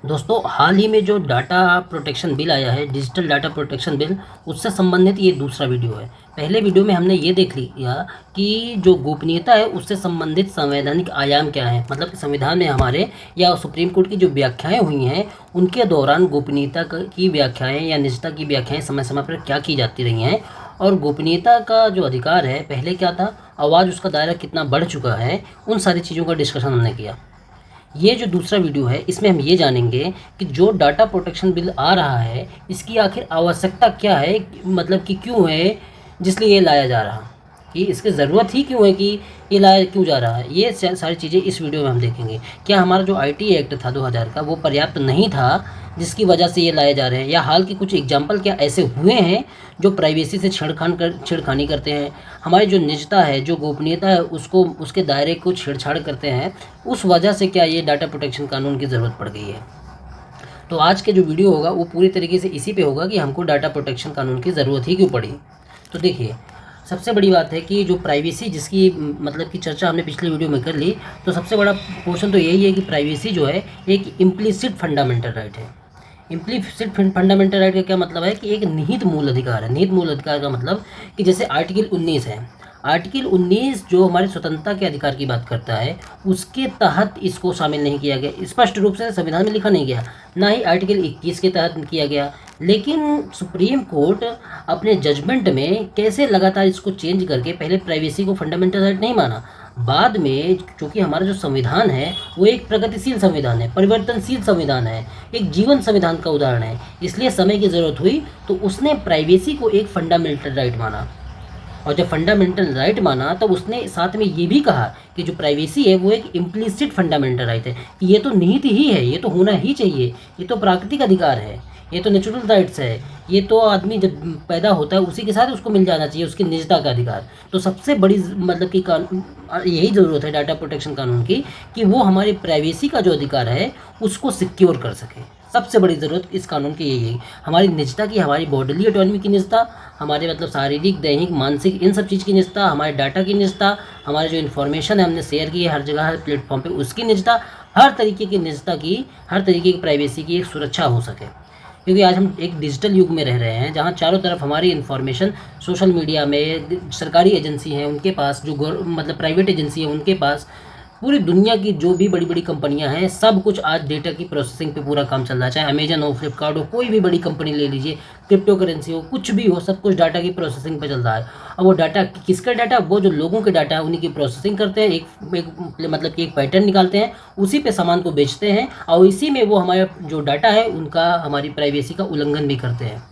दोस्तों, हाल ही में जो डाटा प्रोटेक्शन बिल आया है, डिजिटल डाटा प्रोटेक्शन बिल, उससे संबंधित ये दूसरा वीडियो है। पहले वीडियो में हमने ये देख लिया कि जो गोपनीयता है उससे संबंधित संवैधानिक आयाम क्या है, मतलब संविधान में हमारे या सुप्रीम कोर्ट की जो व्याख्याएं हुई हैं उनके दौरान गोपनीयता की व्याख्याएं या निजता की व्याख्याएं समय समय पर क्या की जाती रही हैं, और गोपनीयता का जो अधिकार है पहले क्या था, आवाज़ उसका दायरा कितना बढ़ चुका है, उन सारी चीज़ों का डिस्कशन हमने किया। ये जो दूसरा वीडियो है इसमें हम ये जानेंगे कि जो डाटा प्रोटेक्शन बिल आ रहा है इसकी आखिर आवश्यकता क्या है, मतलब कि क्यों है, जिसलिए ये लाया जा रहा, कि इसकी ज़रूरत ही क्यों है, कि ये लाया क्यों जा रहा है। ये सारी चीज़ें इस वीडियो में हम देखेंगे। क्या हमारा जो आईटी एक्ट था 2000 का वो पर्याप्त नहीं था जिसकी वजह से ये लाए जा रहे हैं, या हाल के कुछ एग्जाम्पल क्या ऐसे हुए हैं जो प्राइवेसी से छेड़खानी करते हैं, हमारी जो निजता है, जो गोपनीयता है, उसको, उसके दायरे को छेड़छाड़ करते हैं, उस वजह से क्या ये डाटा प्रोटेक्शन कानून की ज़रूरत पड़ गई है। तो आज के जो वीडियो होगा वो पूरी तरीके से इसी पे होगा कि हमको डाटा प्रोटेक्शन कानून की ज़रूरत ही क्यों पड़ी। तो देखिए, सबसे बड़ी बात है कि जो प्राइवेसी, जिसकी मतलब की चर्चा हमने पिछले वीडियो में कर ली, तो सबसे बड़ा पोर्शन तो यही है कि प्राइवेसी जो है एक इम्प्लिसिट फंडामेंटल राइट है। इम्प्लिसिट फंडामेंटल राइट का क्या मतलब है कि एक निहित मूल अधिकार है। निहित मूल अधिकार का मतलब कि जैसे आर्टिकल 19 है, आर्टिकल 19 जो हमारी स्वतंत्रता के अधिकार की बात करता है उसके तहत इसको शामिल नहीं किया गया, स्पष्ट रूप से संविधान में लिखा नहीं गया, ना ही आर्टिकल 21 के तहत किया गया। लेकिन सुप्रीम कोर्ट अपने जजमेंट में कैसे लगातार इसको चेंज करके पहले प्राइवेसी को फंडामेंटल राइट नहीं माना, बाद में चूँकि हमारा जो संविधान है वो एक प्रगतिशील संविधान है, परिवर्तनशील संविधान है, एक जीवन संविधान का उदाहरण है, इसलिए समय की ज़रूरत हुई तो उसने प्राइवेसी को एक फंडामेंटल राइट माना। और जब फंडामेंटल राइट माना तब उसने साथ में ये भी कहा कि जो प्राइवेसी है वो एक इम्प्लिसिट फंडामेंटल राइट है, कि ये तो निहित ही है, ये तो होना ही चाहिए, ये तो प्राकृतिक अधिकार है, ये तो नेचुरल राइट्स है, ये तो आदमी जब पैदा होता है उसी के साथ उसको मिल जाना चाहिए उसकी निजता का अधिकार। तो सबसे बड़ी मतलब कि यही ज़रूरत है डाटा प्रोटेक्शन कानून की, कि वो हमारी प्राइवेसी का जो अधिकार है उसको सिक्योर कर सके। सबसे बड़ी ज़रूरत इस कानून की यही है, हमारी निजता की, हमारी बॉडीली ऑटोनॉमी की निजता, हमारे मतलब शारीरिक, दैहिक, मानसिक, इन सब चीज़ की निजता, हमारे डाटा की निजता, हमारे जो इन्फॉर्मेशन है हमने शेयर की है हर जगह, हर प्लेटफॉर्म पे, उसकी निजता, हर तरीके की निजता की, हर तरीके की प्राइवेसी की एक सुरक्षा हो सके। क्योंकि आज हम एक डिजिटल युग में रह रहे हैं जहाँ चारों तरफ हमारी इन्फॉर्मेशन सोशल मीडिया में, सरकारी एजेंसी हैं उनके पास, जो मतलब प्राइवेट एजेंसी है उनके पास, पूरी दुनिया की जो भी बड़ी बड़ी कंपनियां हैं सब कुछ आज डेटा की प्रोसेसिंग पे पूरा काम चल रहा है। चाहे अमेजन हो, फ्लिपकार्ट हो, कोई भी बड़ी कंपनी ले लीजिए, क्रिप्टो करेंसी हो, कुछ भी हो, सब कुछ डाटा की प्रोसेसिंग पे चल रहा है। अब वो डाटा किसका डाटा, वो जो लोगों के डाटा है उन्हीं की प्रोसेसिंग करते हैं, एक मतलब कि एक पैटर्न निकालते हैं, उसी पे सामान को बेचते हैं, और इसी में वो हमारा जो डाटा है उनका, हमारी प्राइवेसी का उल्लंघन भी करते हैं।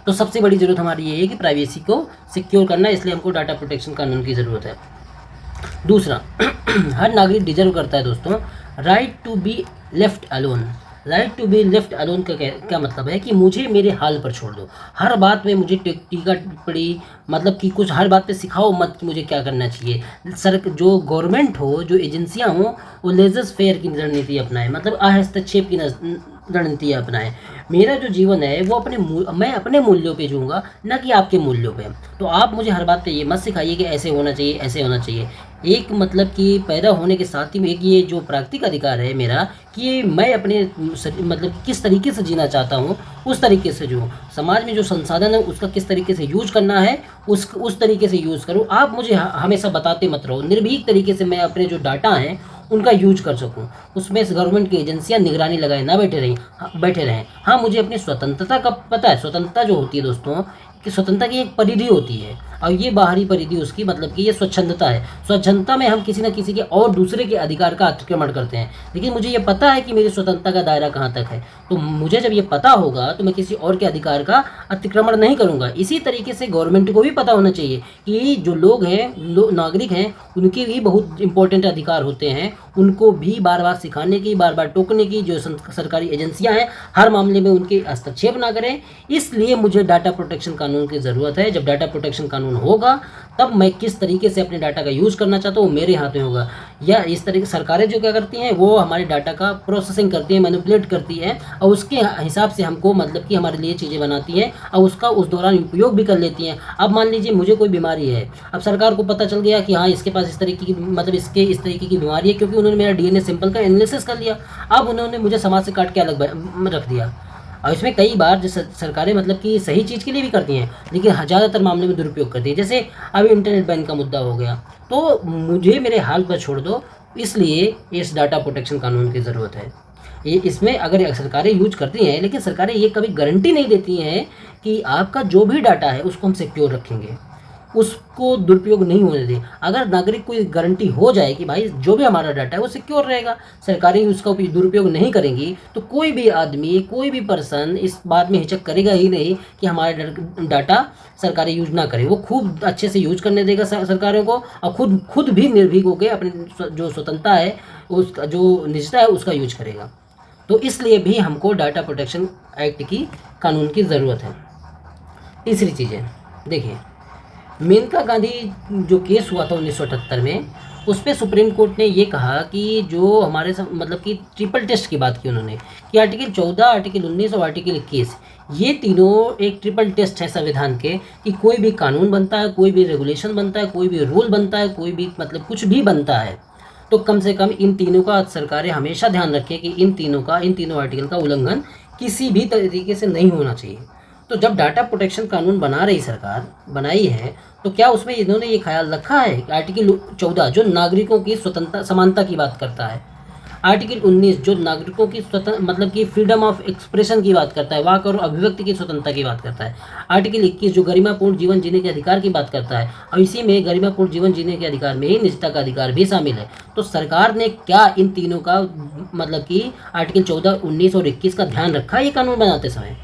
तो सबसे बड़ी ज़रूरत हमारी ये है कि प्राइवेसी को सिक्योर करना, इसलिए हमको डाटा प्रोटेक्शन कानून की ज़रूरत है। दूसरा, हर नागरिक डिजर्व करता है दोस्तों right to be left alone. Right to be left alone का क्या मतलब है कि मुझे मेरे हाल पर छोड़ दो, हर बात में मुझे टीका टिप्पणी, मतलब कि कुछ हर बात पे सिखाओ मत कि मुझे क्या करना चाहिए। जो गवर्नमेंट हो, जो एजेंसियां हो, वो लेजर्स फेयर की रणनीति अपनाए, मतलब हस्तक्षेप की रणनीति अपनाए। मेरा जो जीवन है वो मैं अपने मूल्यों पे जीऊँगा, ना कि आपके मूल्यों पे। तो आप मुझे हर बात पे ये मत सिखाइए कि ऐसे होना चाहिए, ऐसे होना चाहिए। एक मतलब कि पैदा होने के साथ ही में एक ये जो प्राकृतिक अधिकार है मेरा, कि मैं अपने मतलब किस तरीके से जीना चाहता हूँ उस तरीके से जो समाज में जो संसाधन है उसका किस तरीके से यूज करना है उस तरीके से यूज़ करूँ। आप मुझे हमेशा बताते मत रहो, निर्भीक तरीके से मैं अपने जो डाटा हैं उनका यूज कर सकूं, उसमें गवर्नमेंट की एजेंसियां निगरानी लगाए ना बैठे रहें। हाँ, मुझे अपनी स्वतंत्रता का पता है। स्वतंत्रता जो होती है दोस्तों, कि स्वतंत्रता की एक परिधि होती है, और ये बाहरी परिधि उसकी मतलब कि ये स्वच्छंदता है। स्वच्छंदता में हम किसी न किसी के और दूसरे के अधिकार का अतिक्रमण करते हैं, लेकिन मुझे ये पता है कि मेरी स्वतंत्रता का दायरा कहाँ तक है, तो मुझे जब ये पता होगा तो मैं किसी और के अधिकार का अतिक्रमण नहीं करूँगा। इसी तरीके से गवर्नमेंट को भी पता होना चाहिए कि जो लोग हैं, नागरिक हैं, उनके भी बहुत इंपॉर्टेंट अधिकार होते हैं, उनको भी बार बार सिखाने की, बार बार टोकने की, जो सरकारी एजेंसियां हैं हर मामले में उनके हस्तक्षेप ना करें। इसलिए मुझे डाटा प्रोटेक्शन कानून की ज़रूरत है। जब डाटा प्रोटेक्शन कानून होगा तब मैं किस तरीके से अपने डाटा का यूज़ करना चाहता हूँ मेरे हाथ में होगा। या इस तरह की सरकारें जो क्या करती हैं, वो हमारे डाटा का प्रोसेसिंग करती हैं, मैनिपुलेट करती हैं और उसके हिसाब से हमको मतलब कि हमारे लिए चीज़ें बनाती हैं और उसका उस दौरान उपयोग भी कर लेती हैं। अब मान लीजिए मुझे कोई बीमारी है, अब सरकार को पता चल गया कि हाँ इसके पास इस तरीके की मतलब इसके इस तरीके की बीमारी है, क्योंकि उन्होंने मेरा डीएनए सैंपल का एनालिसिस कर लिया। अब उन्होंने मुझे समाज से काट के अलग रख दिया। और इसमें कई बार जो सरकारें मतलब कि सही चीज़ के लिए भी करती हैं, लेकिन ज़्यादातर मामले में दुरुपयोग करती हैं। जैसे अभी इंटरनेट बैन का मुद्दा हो गया, तो मुझे मेरे हाल पर छोड़ दो, इसलिए इस डाटा प्रोटेक्शन कानून की ज़रूरत है। ये इसमें अगर सरकारें यूज करती हैं, लेकिन सरकारें ये कभी गारंटी नहीं देती हैं कि आपका जो भी डाटा है उसको हम सिक्योर रखेंगे, उसको दुरुपयोग नहीं होने दें। अगर नागरिक को गारंटी हो जाए कि भाई जो भी हमारा डाटा है वो सिक्योर रहेगा, सरकारें उसका दुरुपयोग नहीं करेंगी, तो कोई भी आदमी, कोई भी पर्सन इस बात में हिचक करेगा ही नहीं कि हमारा डाटा सरकारें यूज ना करें। वो खूब अच्छे से यूज करने देगा सरकारों को, और खुद भी निर्भीक होकर अपने जो स्वतंत्रता है, उसका जो निजता है उसका यूज करेगा। तो इसलिए भी हमको डाटा प्रोटेक्शन एक्ट की कानून की ज़रूरत है। तीसरी चीज़ है, देखिए मेनका गांधी जो केस हुआ था 1978 में, उस पर सुप्रीम कोर्ट ने ये कहा कि जो हमारे मतलब कि ट्रिपल टेस्ट की बात की उन्होंने, कि आर्टिकल 14, आर्टिकल 19 और आर्टिकल 21 ये तीनों एक ट्रिपल टेस्ट है संविधान के, कि कोई भी कानून बनता है, कोई भी रेगुलेशन बनता है, कोई भी रूल बनता है, कोई भी मतलब कुछ भी बनता है, तो कम से कम इन तीनों का सरकारें हमेशा ध्यान रखें कि इन तीनों आर्टिकल का उल्लंघन किसी भी तरीके से नहीं होना चाहिए। तो जब डाटा प्रोटेक्शन कानून बना रही सरकार बनाई है, तो क्या उसमें इन्होंने ये ख्याल रखा है कि आर्टिकल 14 जो नागरिकों की स्वतंत्रता समानता की बात करता है, आर्टिकल 19 जो नागरिकों की स्वतंत्र मतलब कि फ्रीडम ऑफ एक्सप्रेशन की बात करता है, वाक और अभिव्यक्ति की स्वतंत्रता की बात करता है, आर्टिकल 21 जो गरिमापूर्ण जीवन जीने के अधिकार की बात करता है, और इसी में गरिमापूर्ण जीवन जीने के अधिकार में ही निजता का अधिकार भी शामिल है। तो सरकार ने क्या इन तीनों का मतलब कि आर्टिकल 14, 19 और 21 का ध्यान रखा ये कानून बनाते समय?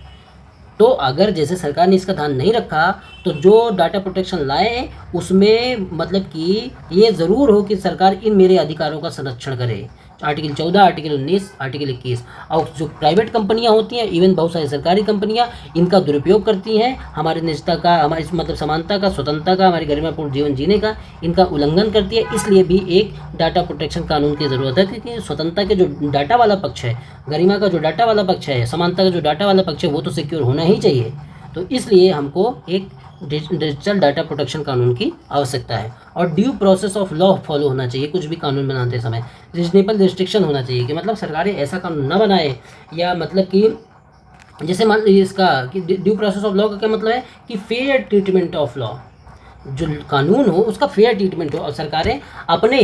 तो अगर जैसे सरकार ने इसका ध्यान नहीं रखा, तो जो डाटा प्रोटेक्शन लाए उसमें मतलब कि ये ज़रूर हो कि सरकार इन मेरे अधिकारों का संरक्षण करे, आर्टिकल 14, आर्टिकल 19, आर्टिकल 21। और जो प्राइवेट कंपनियां होती हैं, इवन बहुत सारी सरकारी कंपनियां इनका दुरुपयोग करती हैं, हमारे निजता का, हमारी मतलब समानता का, स्वतंत्रता का, हमारी गरिमापूर्ण जीवन जीने का इनका उल्लंघन करती है। इसलिए भी एक डाटा प्रोटेक्शन कानून की ज़रूरत है, क्योंकि स्वतंत्रता के जो डाटा वाला पक्ष है, गरिमा का जो डाटा वाला पक्ष है, समानता का जो डाटा वाला पक्ष है, वो तो सिक्योर होना ही चाहिए। तो इसलिए हमको एक डिजिटल डाटा प्रोटेक्शन कानून की आवश्यकता है, और due process of law follow होना चाहिए। कुछ भी कानून बनाते समय रीजनेबल रिस्ट्रिक्शन होना चाहिए, कि मतलब सरकारें ऐसा कानून ना बनाए, या मतलब कि जैसे मान लीजिए इसका कि ड्यू प्रोसेस ऑफ लॉ का क्या मतलब है कि फेयर ट्रीटमेंट ऑफ लॉ, जो कानून हो उसका फेयर ट्रीटमेंट हो, और सरकारें अपने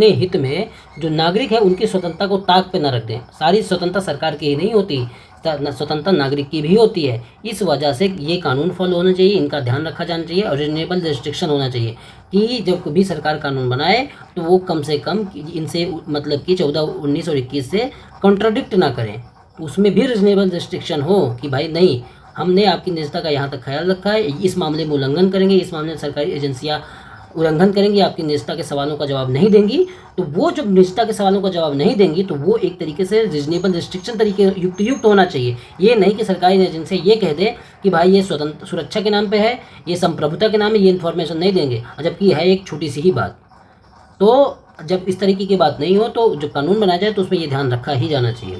हित में जो नागरिक है उनकी स्वतंत्रता को ताक पे न रख दें। सारी स्वतंत्रता सरकार की ही नहीं होती, स्वतंत्रता नागरिक की भी होती है। इस वजह से ये कानून फॉलो होना चाहिए, इनका ध्यान रखा जाना चाहिए, और रीजनेबल रिस्ट्रिक्शन होना चाहिए कि जब भी सरकार कानून बनाए तो वो कम से कम इनसे मतलब कि 14, 19 और 21 से कॉन्ट्राडिक्ट ना करें, उसमें भी रीजनेबल रिस्ट्रिक्शन हो कि भाई नहीं, हमने आपकी निजता का यहाँ तक ख्याल रखा है, इस मामले में उल्लंघन करेंगे, इस मामले में सरकारी एजेंसियाँ उल्लंघन करेंगी, आपकी निजता के सवालों का जवाब नहीं देंगी, तो वो जब निजता के सवालों का जवाब नहीं देंगी तो वो एक तरीके से रीजनेबल रिस्ट्रिक्शन तरीके युक्त होना चाहिए। ये नहीं कि सरकारी एजेंसी ये कह दे कि भाई ये स्वतंत्र सुरक्षा के नाम पे है, ये संप्रभुता के नाम है, ये इन्फॉर्मेशन नहीं देंगे, जबकि है एक छोटी सी ही बात। तो जब इस तरीके की बात नहीं हो तो जब कानून बनाया जाए तो उसमें ये ध्यान रखा ही जाना चाहिए।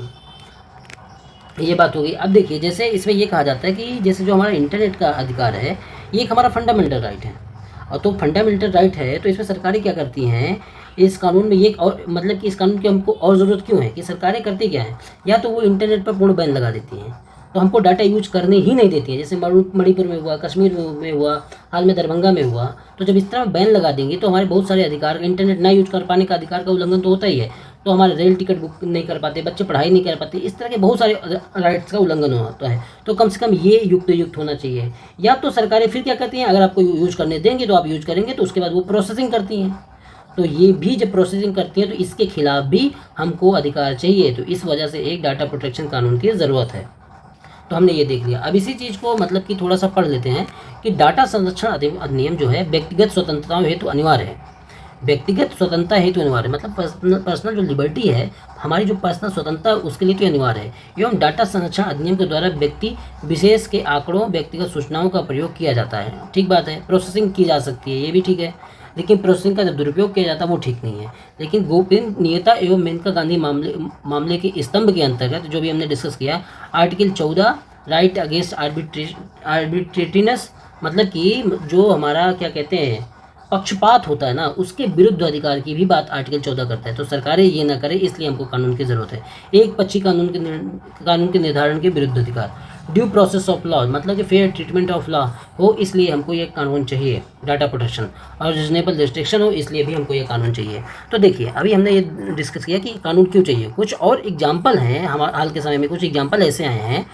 ये बात हो गई। अब देखिए जैसे इसमें ये कहा जाता है कि जैसे जो हमारा इंटरनेट का अधिकार है ये एक हमारा फंडामेंटल राइट है, और तो फंडामेंटल राइट है तो इसमें सरकारें क्या करती हैं, इस कानून में ये और मतलब कि इस कानून की हमको और ज़रूरत क्यों है कि सरकारें करती क्या है, या तो वो इंटरनेट पर पूर्ण बैन लगा देती हैं, तो हमको डाटा यूज करने ही नहीं देती है। जैसे मणिपुर में हुआ, कश्मीर में हुआ, हाल में दरभंगा में हुआ। तो जब इस तरह बैन लगा देंगे तो हमारे बहुत सारे अधिकार, इंटरनेट ना यूज कर पाने का अधिकार का उल्लंघन तो होता ही है, तो हमारे रेल टिकट बुक नहीं कर पाते, बच्चे पढ़ाई नहीं कर पाते, इस तरह के बहुत सारे राइट्स का उल्लंघन होता है। तो कम से कम ये युक्त होना चाहिए। या तो सरकारें फिर क्या करती हैं, अगर आपको यूज करने देंगे तो आप यूज करेंगे, तो उसके बाद वो प्रोसेसिंग करती हैं, तो ये भी जब प्रोसेसिंग करती हैं तो इसके खिलाफ भी हमको अधिकार चाहिए। तो इस वजह से एक डाटा प्रोटेक्शन कानून की ज़रूरत है। तो हमने ये देख लिया। अब इसी चीज़ को मतलब कि थोड़ा सा पढ़ लेते हैं कि डाटा संरक्षण अधिनियम जो है व्यक्तिगत स्वतंत्रताओं हेतु अनिवार्य है। व्यक्तिगत स्वतंत्रता हेतु अनिवार्य मतलब पर्सनल जो लिबर्टी है, हमारी जो पर्सनल स्वतंत्रता उसके लिए तो अनिवार्य है। एवं डाटा संरक्षण अधिनियम के द्वारा व्यक्ति विशेष के आंकड़ों, व्यक्तिगत सूचनाओं का प्रयोग किया जाता है। ठीक बात है, प्रोसेसिंग की जा सकती है, ये भी ठीक है। लेकिन प्रोसेसिंग का जब दुरुपयोग किया जाता है वो ठीक नहीं है। लेकिन गोपनीयता एवं मेनका गांधी मामले के स्तंभ के अंतर्गत जो भी हमने डिस्कस किया, आर्टिकल 14 राइट अगेंस्ट आर्बिट्रेटिनेस, मतलब कि जो हमारा क्या कहते हैं पक्षपात होता है ना, उसके विरुद्ध अधिकार की भी बात आर्टिकल 14 करता है। तो सरकारें ये ना करें, इसलिए हमको कानून की ज़रूरत है। एक पक्षी कानून के निर्धारण के विरुद्ध अधिकार, ड्यू प्रोसेस ऑफ लॉ, मतलब कि फेयर ट्रीटमेंट ऑफ लॉ हो, इसलिए हमको ये कानून चाहिए डाटा प्रोटेक्शन, और रिजनेबल रिस्ट्रिक्शन हो, इसलिए भी हमको ये कानून चाहिए। तो देखिए, अभी हमने ये डिस्कस किया कि कानून क्यों चाहिए। कुछ और एग्जाम्पल हैं, हमारे हाल के समय में कुछ एग्जाम्पल ऐसे आए हैं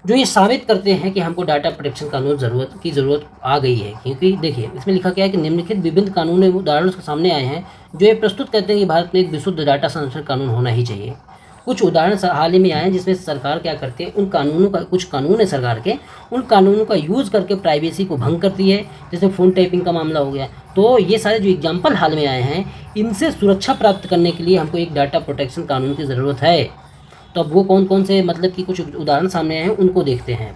जो ये साबित करते हैं कि हमको डाटा प्रोटेक्शन कानून की ज़रूरत आ गई है। क्योंकि देखिए, इसमें लिखा गया है कि निम्नलिखित विभिन्न कानूनी उदाहरण सामने आए हैं जो ये प्रस्तुत करते हैं कि भारत में एक विशुद्ध डाटा संरक्षण कानून होना ही चाहिए। कुछ उदाहरण हाल ही में आए हैं जिसमें सरकार क्या करती है, उन कानूनों का, कुछ कानून है सरकार के, उन कानूनों का यूज़ करके प्राइवेसी को भंग करती है। जैसे फ़ोन टैपिंग का मामला हो गया। तो ये सारे जो एग्जाम्पल हाल में आए हैं, इनसे सुरक्षा प्राप्त करने के लिए हमको एक डाटा प्रोटेक्शन कानून की ज़रूरत है। तो अब वो कौन कौन से, मतलब कि कुछ उदाहरण सामने आए हैं, उनको देखते हैं।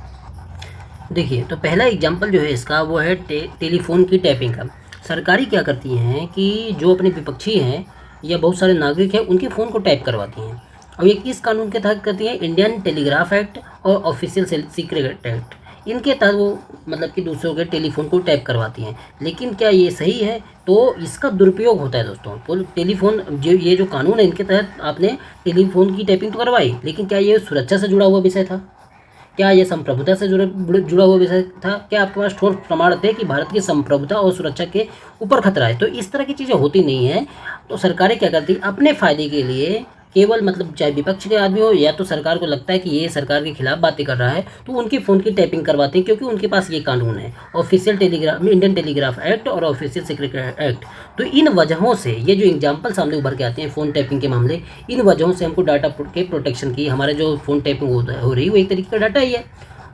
देखिए, तो पहला एग्जाम्पल जो है इसका वो है टेलीफोन की टैपिंग का। सरकारें क्या करती हैं कि जो अपने विपक्षी हैं या बहुत सारे नागरिक हैं, उनके फ़ोन को टैप करवाती हैं। और ये किस कानून के तहत करती हैं? इंडियन टेलीग्राफ एक्ट और ऑफिशियल सीक्रेट एक्ट, इनके तहत वो मतलब कि दूसरों के टेलीफोन को टैप करवाती हैं। लेकिन क्या ये सही है? तो इसका दुरुपयोग होता है दोस्तों। टेलीफोन ये जो कानून है, इनके तहत आपने टेलीफोन की टैपिंग तो करवाई, लेकिन क्या ये सुरक्षा से जुड़ा हुआ विषय था? क्या ये संप्रभुता से जुड़ा हुआ विषय था? क्या आपके पास ठोस प्रमाण थे कि भारत की संप्रभुता और सुरक्षा के ऊपर खतरा है? तो इस तरह की चीज़ें होती नहीं है। तो सरकारें क्या करती, अपने फ़ायदे के लिए केवल, मतलब चाहे विपक्ष के आदमी हो या तो सरकार को लगता है कि ये सरकार के खिलाफ बातें कर रहा है, तो उनके फ़ोन की टैपिंग करवाते हैं, क्योंकि उनके पास ये कानून है, इंडियन टेलीग्राफ एक्ट और ऑफिशियल सीक्रेट एक्ट। तो इन वजहों से ये जो एग्जाम्पल सामने उभर के आते हैं फ़ोन टैपिंग के मामले, इन वजहों से हमको डाटा के प्रोटेक्शन की, हमारे जो फ़ोन टैपिंग हो रही है वो एक तरीके का डाटा ही है।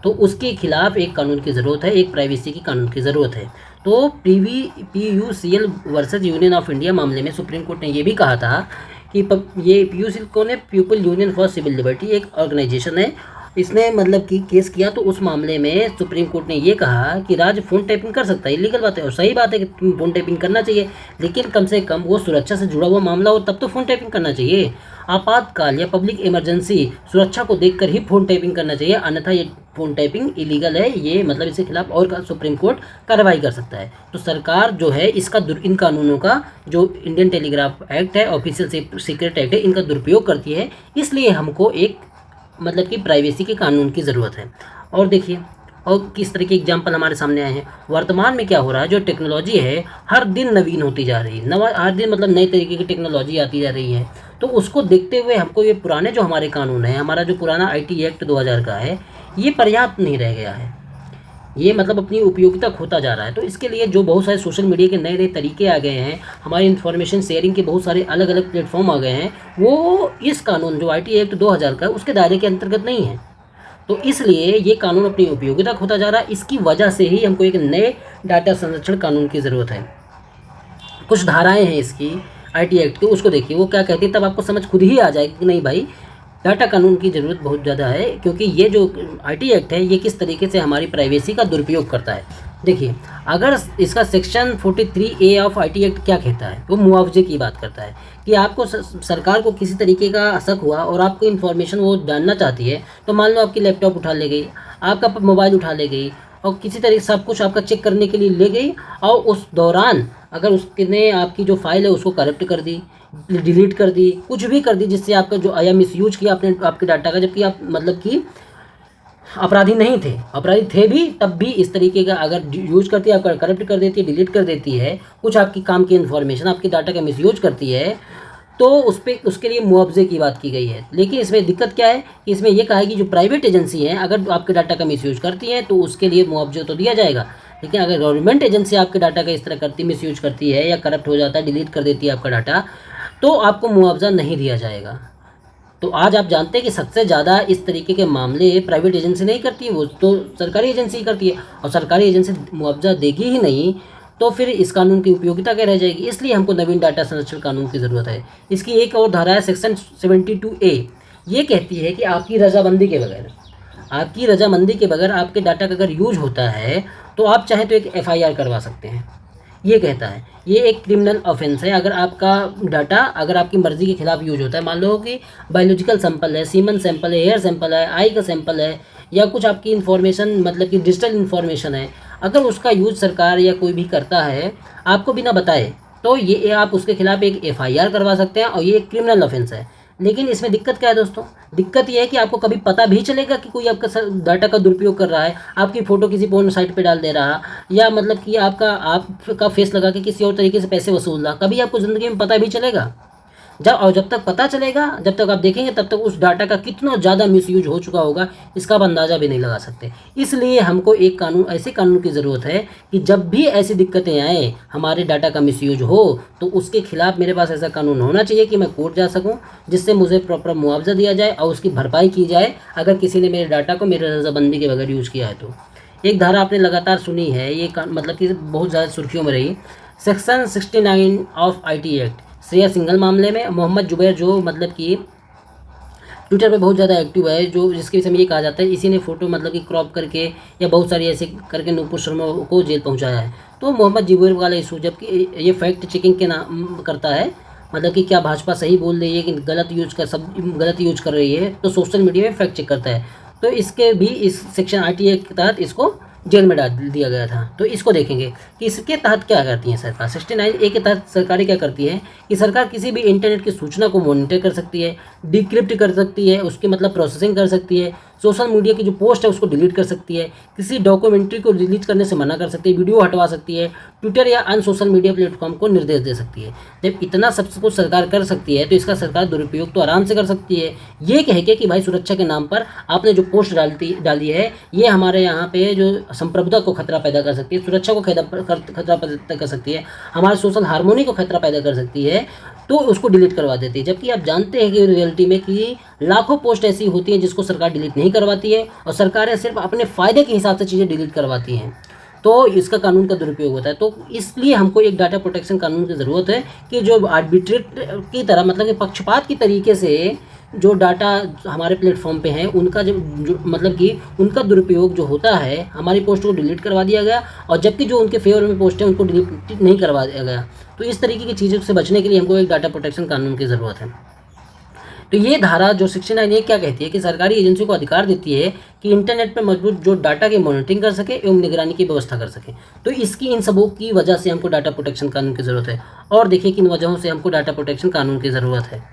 तो उसके खिलाफ एक कानून की ज़रूरत है, एक प्राइवेसी की कानून की ज़रूरत है। तो PUCL versus union of India मामले में सुप्रीम कोर्ट ने ये भी कहा था कि ये PUCL कौन है? People Union for Civil Liberty, एक ऑर्गेनाइजेशन है। इसने मतलब कि केस किया, तो उस मामले में सुप्रीम कोर्ट ने ये कहा कि राज्य फ़ोन टैपिंग कर सकता है, इलीगल बात है और सही बात है कि फ़ोन टैपिंग करना चाहिए, लेकिन कम से कम वो सुरक्षा से जुड़ा हुआ मामला हो तब तो फ़ोन टैपिंग करना चाहिए। आपातकाल या पब्लिक इमरजेंसी सुरक्षा को देखकर ही फ़ोन टैपिंग करना चाहिए, अन्यथा ये फ़ोन टैपिंग इलीगल है। ये मतलब इसके खिलाफ और सुप्रीम कोर्ट कार्रवाई कर सकता है। तो सरकार जो है इसका इन कानूनों का, जो इंडियन टेलीग्राफ एक्ट है, ऑफिशियल सीक्रेट एक्ट है, इनका दुरुपयोग करती है। इसलिए हमको एक मतलब कि प्राइवेसी के कानून की ज़रूरत है। और देखिए, और किस तरह के एग्जाम्पल हमारे सामने आए हैं। वर्तमान में क्या हो रहा है, जो टेक्नोलॉजी है हर दिन नवीन होती जा रही है, हर दिन मतलब नए तरीके की टेक्नोलॉजी आती जा रही है। तो उसको देखते हुए हमको ये पुराने जो हमारे कानून हैं, हमारा जो पुराना IT एक्ट 2000 का है, ये पर्याप्त नहीं रह गया है। ये मतलब अपनी उपयोगिता खोता जा रहा है। तो इसके लिए जो बहुत सारे सोशल मीडिया के नए नए तरीके आ गए हैं, हमारे इन्फॉर्मेशन शेयरिंग के बहुत सारे अलग अलग प्लेटफॉर्म आ गए हैं, वो इस कानून जो IT एक्ट 2000 का उसके दायरे के अंतर्गत नहीं है। तो इसलिए ये कानून अपनी उपयोगिता खोता जा रहा है। इसकी वजह से ही हमको एक नए डाटा संरक्षण कानून की ज़रूरत है। कुछ धाराएं हैं इसकी IT एक्ट की, उसको देखिए वो क्या कहती है, तब आपको समझ खुद ही आ जाएगी कि नहीं भाई, डाटा कानून की ज़रूरत बहुत ज़्यादा है। क्योंकि ये जो IT एक्ट है, ये किस तरीके से हमारी प्राइवेसी का दुरुपयोग करता है। देखिए, अगर इसका section 43A of IT act क्या कहता है, वो मुआवजे की बात करता है कि आपको सरकार को किसी तरीके का शक हुआ और आपको इन्फॉर्मेशन वो जानना चाहती है, तो मान लो आपकी लैपटॉप उठा ले गई, आपका मोबाइल उठा ले गई और किसी तरीके सब कुछ आपका चेक करने के लिए ले गई, और उस दौरान अगर उसने आपकी जो फाइल है उसको करप्ट कर दी, डिलीट कर दी, कुछ भी कर दी, जिससे आपका जो आया मिसयूज किया आपने आपके डाटा का, जबकि आप मतलब कि अपराधी नहीं थे, अपराधी थे भी, तब भी इस तरीके का अगर यूज करती है, आपका करप्ट कर देती है, डिलीट कर देती है, कुछ आपकी काम की इन्फॉर्मेशन, आपके डाटा का मिसयूज करती है, तो उसके लिए मुआवजे की बात की गई है। लेकिन इसमें दिक्कत क्या है कि इसमें यह कहा है कि जो प्राइवेट एजेंसी हैं अगर आपके डाटा का मिसयूज करती हैं तो उसके लिए मुआवजा तो दिया जाएगा, लेकिन अगर गवर्नमेंट एजेंसी आपके डाटा का इस तरह करती, मिसयूज करती है या करप्ट हो जाता है, डिलीट कर देती है आपका डाटा, तो आपको मुआवजा नहीं दिया जाएगा। तो आज आप जानते हैं कि सबसे ज़्यादा इस तरीके के मामले प्राइवेट एजेंसी नहीं करती है, वो तो सरकारी एजेंसी ही करती है, और सरकारी एजेंसी मुआवजा देगी ही नहीं, तो फिर इस कानून की उपयोगिता क्या रह जाएगी। इसलिए हमको नवीन डाटा संरक्षण कानून की ज़रूरत है। इसकी एक और धारा है सेक्शन 72A, ये कहती है कि आपकी रजामंदी के बगैर आपके डाटा का अगर यूज होता है तो आप चाहें तो एक FIR करवा सकते हैं। ये कहता है ये एक क्रिमिनल ऑफेंस है अगर आपका डाटा अगर आपकी मर्जी के खिलाफ यूज होता है। मान लो कि बायोलॉजिकल सैंपल है, सीमन सैंपल है, हेयर सैंपल है, आई का सैंपल है, या कुछ आपकी इन्फॉर्मेशन मतलब कि डिजिटल इन्फॉर्मेशन है, अगर उसका यूज सरकार या कोई भी करता है आपको बिना बताए, तो ये आप उसके खिलाफ एक एफआईआर करवा सकते हैं और ये एक क्रिमिनल ऑफेंस है। लेकिन इसमें दिक्कत क्या है दोस्तों? दिक्कत ये है कि आपको कभी पता भी चलेगा कि कोई आपका डाटा का दुरुपयोग कर रहा है, आपकी फ़ोटो किसी पोर्न साइट पे डाल दे रहा, या मतलब कि आपका फेस लगा के किसी और तरीके से पैसे वसूल रहा, कभी आपको ज़िंदगी में पता भी चलेगा? जब तक पता चलेगा, जब तक आप देखेंगे, तब तक उस डाटा का कितना ज़्यादा मिसयूज हो चुका होगा इसका आप अंदाज़ा भी नहीं लगा सकते। इसलिए हमको एक कानून, ऐसे कानून की ज़रूरत है कि जब भी ऐसी दिक्कतें आए, हमारे डाटा का मिसयूज हो, तो उसके खिलाफ मेरे पास ऐसा कानून होना चाहिए कि मैं कोर्ट जा सकूं, जिससे मुझे प्रॉपर मुआवजा दिया जाए और उसकी भरपाई की जाए अगर किसी ने मेरे डाटा को मेरे रजामंदी के बगैर यूज़ किया है तो। एक धारा आपने लगातार सुनी है, ये मतलब कि बहुत ज़्यादा सुर्खियों में रही, section 69 of IT act, Shreya Singhal मामले में मोहम्मद जुबैर जो मतलब कि ट्विटर पे बहुत ज़्यादा एक्टिव है, जो जिसके विषय में ये कहा जाता है इसी ने फ़ोटो मतलब कि क्रॉप करके या बहुत सारी ऐसे करके नुपुर शर्मा को जेल पहुंचाया है। तो मोहम्मद जुबैर वाला इशू, जबकि ये फैक्ट चेकिंग के नाम करता है, मतलब कि क्या भाजपा सही बोल रही है कि गलत यूज कर रही है, तो सोशल मीडिया में फैक्ट चेक करता है। तो इसके भी इस सेक्शन IT एक्ट के तहत इसको जेल में डाल दिया गया था। तो इसको देखेंगे कि इसके तहत क्या करती है सरकार। 69A के तहत सरकारें क्या करती है कि सरकार किसी भी इंटरनेट की सूचना को मॉनिटर कर सकती है, डिक्रिप्ट कर सकती है, उसकी मतलब प्रोसेसिंग कर सकती है, सोशल मीडिया की जो पोस्ट है उसको डिलीट कर सकती है, किसी डॉक्यूमेंट्री को रिलीज करने से मना कर सकती है, वीडियो हटवा सकती है, ट्विटर या अन्य सोशल मीडिया प्लेटफॉर्म को निर्देश दे सकती है। जब इतना सब कुछ सरकार कर सकती है तो इसका सरकार दुरुपयोग तो आराम से कर सकती है, ये कह के कि भाई सुरक्षा के नाम पर आपने जो पोस्ट डाली है ये हमारे यहाँ पे जो संप्रभुता को खतरा पैदा कर सकती है, सुरक्षा को खतरा पैदा कर सकती है, हमारे सोशल हार्मोनी को खतरा पैदा कर सकती है, तो उसको डिलीट करवा देती है। जबकि आप जानते हैं कि रियलिटी में कि लाखों पोस्ट ऐसी होती हैं जिसको सरकार डिलीट नहीं करवाती है और सरकारें सिर्फ अपने फ़ायदे के हिसाब से चीज़ें डिलीट करवाती हैं, तो इसका कानून का दुरुपयोग होता है। तो इसलिए हमको एक डाटा प्रोटेक्शन कानून की ज़रूरत है कि जो आर्बिट्रेट की तरह मतलब कि पक्षपात की तरीके से जो डाटा हमारे प्लेटफॉर्म पे हैं उनका जो मतलब कि उनका दुरुपयोग जो होता है, हमारी पोस्ट को डिलीट करवा दिया गया और जबकि जो उनके फेवर में पोस्ट है उनको डिलीट नहीं करवा दिया गया। तो इस तरीके की चीज़ों से बचने के लिए हमको एक डाटा प्रोटेक्शन कानून की ज़रूरत है। तो ये धारा जो 69A क्या कहती है कि सरकारी एजेंसियों को अधिकार देती है कि इंटरनेट पर मौजूद जो डाटा की मॉनिटरिंग कर सके एवं निगरानी की व्यवस्था कर सके। तो इसकी इन सबों की वजह से हमको डाटा प्रोटेक्शन कानून की ज़रूरत है। और देखिए किन वजहों से हमको डाटा प्रोटेक्शन कानून की ज़रूरत है।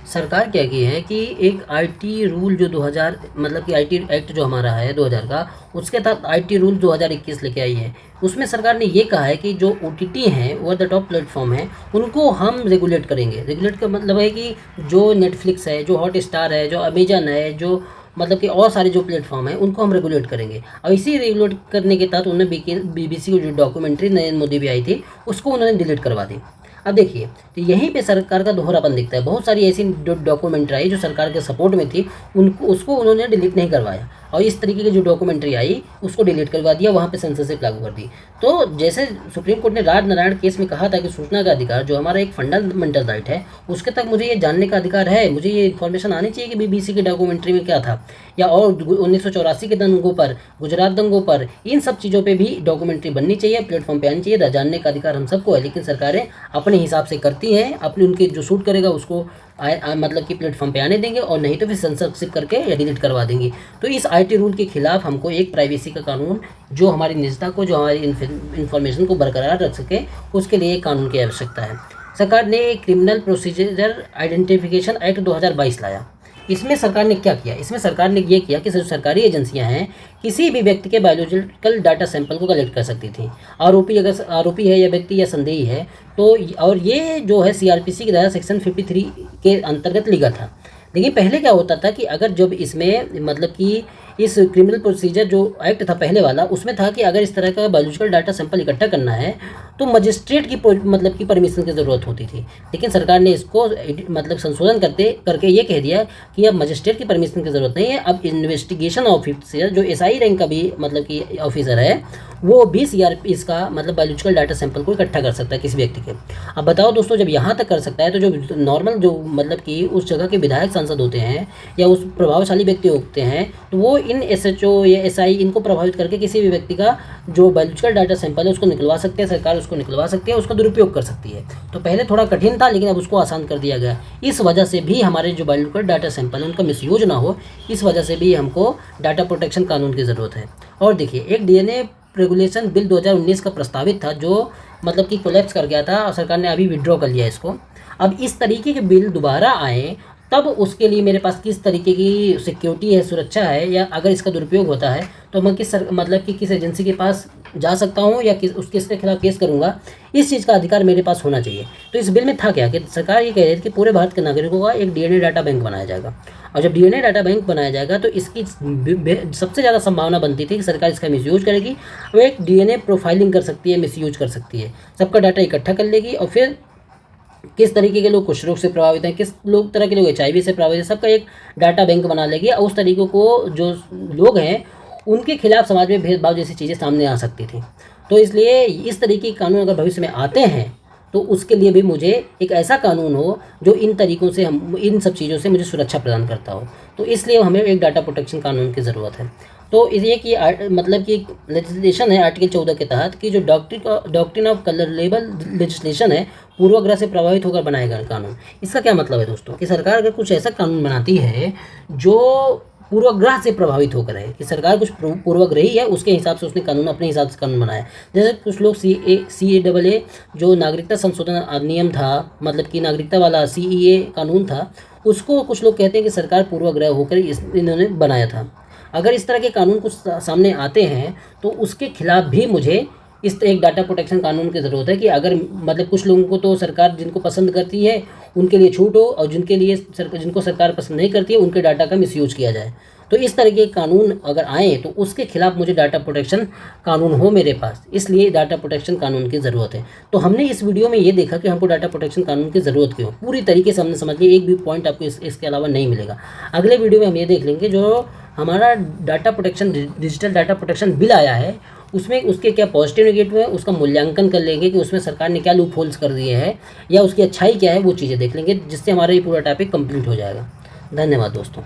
सरकार क्या की है कि एक IT रूल जो 2000 मतलब कि IT एक्ट जो हमारा है 2000 का, उसके तहत IT रूल 2021 लेके आई है। उसमें सरकार ने ये कहा है कि जो OTT हैं, ओवर द टॉप प्लेटफॉर्म है, उनको हम रेगुलेट करेंगे। रेगुलेट का मतलब है कि जो नेटफ्लिक्स है, जो हॉटस्टार है, जो अमेजन है, जो मतलब कि और सारे जो प्लेटफॉर्म हैं उनको हम रेगुलेट करेंगे। और इसी रेगुलेट करने के तहत उन्होंने BBC को जो डॉक्यूमेंट्री नरेंद्र मोदी भी आई थी उसको उन्होंने डिलीट करवा दी। अब देखिए तो यहीं पे सरकार का दोहरापन दिखता है। बहुत सारी ऐसी डॉक्यूमेंट्री आई जो सरकार के सपोर्ट में थी, उसको उन्होंने डिलीट नहीं करवाया और इस तरीके की जो डॉक्यूमेंट्री आई उसको डिलीट करवा दिया, वहाँ पे सेंसरशिप लागू कर दी। तो जैसे सुप्रीम कोर्ट ने राजनारायण केस में कहा था कि सूचना का अधिकार जो हमारा एक फंडामेंटल राइट है, उसके तक मुझे ये जानने का अधिकार है, मुझे ये इन्फॉर्मेशन आनी चाहिए कि BBC की डॉक्यूमेंट्री में क्या था, या और 1984 के दंगों पर, गुजरात दंगों पर, इन सब चीज़ों पर भी डॉक्यूमेंट्री बननी चाहिए, प्लेटफॉर्म पर आनी चाहिए। जानने का अधिकार हम सबको है, लेकिन सरकारें अपने हिसाब से करती हैं, अपने उनके जो सूट करेगा उसको मतलब कि प्लेटफॉर्म पे आने देंगे और नहीं तो फिर सेंसरशिप करके या डिलीट करवा देंगे। तो इस IT रूल के खिलाफ हमको एक प्राइवेसी का कानून जो हमारी निजता को, जो हमारी इन्फॉर्मेशन को बरकरार रख सके, उसके लिए एक कानून की आवश्यकता है। सरकार ने क्रिमिनल प्रोसीजर आइडेंटिफिकेशन एक्ट 2022 लाया। इसमें सरकार ने क्या किया? इसमें सरकार ने ये किया कि जो सरकारी एजेंसियां हैं किसी भी व्यक्ति के बायोलॉजिकल डाटा सैंपल को कलेक्ट कर सकती थी। अगर आरोपी है या व्यक्ति या संदेही है तो, और ये जो है CRPC की धारा सेक्शन 53 के अंतर्गत लिखा था। लेकिन पहले क्या होता था कि अगर जब इसमें मतलब कि इस क्रिमिनल प्रोसीजर जो एक्ट था पहले वाला, उसमें था कि अगर इस तरह का बायोलॉजिकल डाटा सैंपल इकट्ठा करना है तो मजिस्ट्रेट की मतलब की परमिशन की ज़रूरत होती थी। लेकिन सरकार ने इसको मतलब संशोधन करके ये कह दिया कि अब मजिस्ट्रेट की परमिशन की ज़रूरत नहीं है, अब इन्वेस्टिगेशन ऑफिसर जो एसआई रैंक का भी मतलब कि ऑफिसर है वो भी सीआरपी इसका मतलब बायोलॉजिकल डाटा सैंपल को इकट्ठा कर सकता है किसी व्यक्ति के। अब बताओ दोस्तों, जब यहाँ तक कर सकता है तो जो नॉर्मल जो मतलब कि उस जगह के विधायक सांसद होते हैं या उस प्रभावशाली व्यक्ति होते हैं, तो वो इन एसएचओ या एसआई इनको प्रभावित करके किसी भी व्यक्ति का जो बायोलॉजिकल डाटा सैंपल है उसको निकलवा सकते हैं, सरकार उसको निकलवा सकती है, उसका दुरुपयोग कर सकती है। तो पहले थोड़ा कठिन था, लेकिन अब उसको आसान कर दिया गया। इस वजह से भी हमारे जो बायोलॉजिकल डाटा सैंपल है उनका मिसयूज ना हो, इस वजह से भी हमको डाटा प्रोटेक्शन कानून की ज़रूरत है। और देखिए, एक डीएनए रेगुलेशन बिल 2019 का प्रस्तावित था जो मतलब कि कोलैप्स कर गया था और सरकार ने अभी विड्रॉ कर लिया इसको। अब इस तरीके के बिल दोबारा आए तब उसके लिए मेरे पास किस तरीके की सिक्योरिटी है, सुरक्षा है, या अगर इसका दुरुपयोग होता है तो मैं मतलब कि किस एजेंसी के पास जा सकता हूँ या उसके खिलाफ केस करूँगा, इस चीज़ का अधिकार मेरे पास होना चाहिए। तो इस बिल में था क्या कि सरकार ये कह रही थी कि पूरे भारत के नागरिकों का एक डीएनए डाटा बैंक बनाया जाएगा, और जब डीएनए डाटा बैंक बनाया जाएगा तो इसकी सबसे ज़्यादा संभावना बनती थी कि सरकार इसका मिसयूज करेगी। वो एक डीएनए प्रोफाइलिंग कर सकती है, मिसयूज कर सकती है, सबका डाटा इकट्ठा कर लेगी और फिर किस तरीके के लोग कुष्ठ रोग से प्रभावित हैं, किस तरह के लोग एचआईवी से प्रभावित हैं, सबका एक डाटा बैंक बना लेगी। और उस तरीकों को जो लोग हैं उनके खिलाफ समाज में भेदभाव जैसी चीज़ें सामने आ सकती थी। तो इसलिए इस तरीके के कानून अगर भविष्य में आते हैं तो उसके लिए भी मुझे एक ऐसा कानून हो जो इन तरीक़ों से इन सब चीज़ों से मुझे सुरक्षा प्रदान करता हो। तो इसलिए हमें एक डाटा प्रोटेक्शन कानून की ज़रूरत है। तो ये कि मतलब कि लेजिस्लेशन है आर्टिकल 14 के तहत कि जो doctrine of colour label legislation है, पूर्वाग्रह से प्रभावित होकर बनाया गया कानून। इसका क्या मतलब है दोस्तों कि सरकार अगर कुछ ऐसा कानून बनाती है जो पूर्वाग्रह से प्रभावित होकर है, कि सरकार कुछ पूर्वाग्रही है उसके हिसाब से उसने कानून अपने हिसाब से कानून बनाया। जैसे कुछ लोग CAA जो नागरिकता संशोधन अधिनियम था, मतलब कि नागरिकता वाला CEA कानून था, उसको कुछ लोग कहते हैं कि सरकार पूर्वाग्रह होकर इन्होंने बनाया था। अगर इस तरह के कानून कुछ सामने आते हैं तो उसके खिलाफ भी मुझे इस एक डाटा प्रोटेक्शन कानून की ज़रूरत है कि अगर मतलब कुछ लोगों को तो सरकार जिनको पसंद करती है उनके लिए छूट हो, और जिनको सरकार पसंद नहीं करती है उनके डाटा का मिसयूज किया जाए। तो इस तरह के कानून अगर आए तो उसके खिलाफ मुझे डाटा प्रोटेक्शन कानून हो मेरे पास, इसलिए डाटा प्रोटेक्शन कानून की ज़रूरत है। तो हमने इस वीडियो में ये देखा कि हमको डाटा प्रोटेक्शन कानून की ज़रूरत क्यों, पूरी तरीके से हमने समझ लिया, एक भी पॉइंट आपको इसके अलावा नहीं मिलेगा। अगले वीडियो में हम ये देख लेंगे जो हमारा data protection digital data protection bill आया है उसमें उसके क्या पॉजिटिव नेगेटिव है, उसका मूल्यांकन कर लेंगे कि उसमें सरकार ने क्या लूप होल्स कर दिए हैं या उसकी अच्छाई क्या है, वो चीज़ें देख लेंगे, जिससे हमारा ये पूरा टॉपिक कंप्लीट हो जाएगा। धन्यवाद दोस्तों।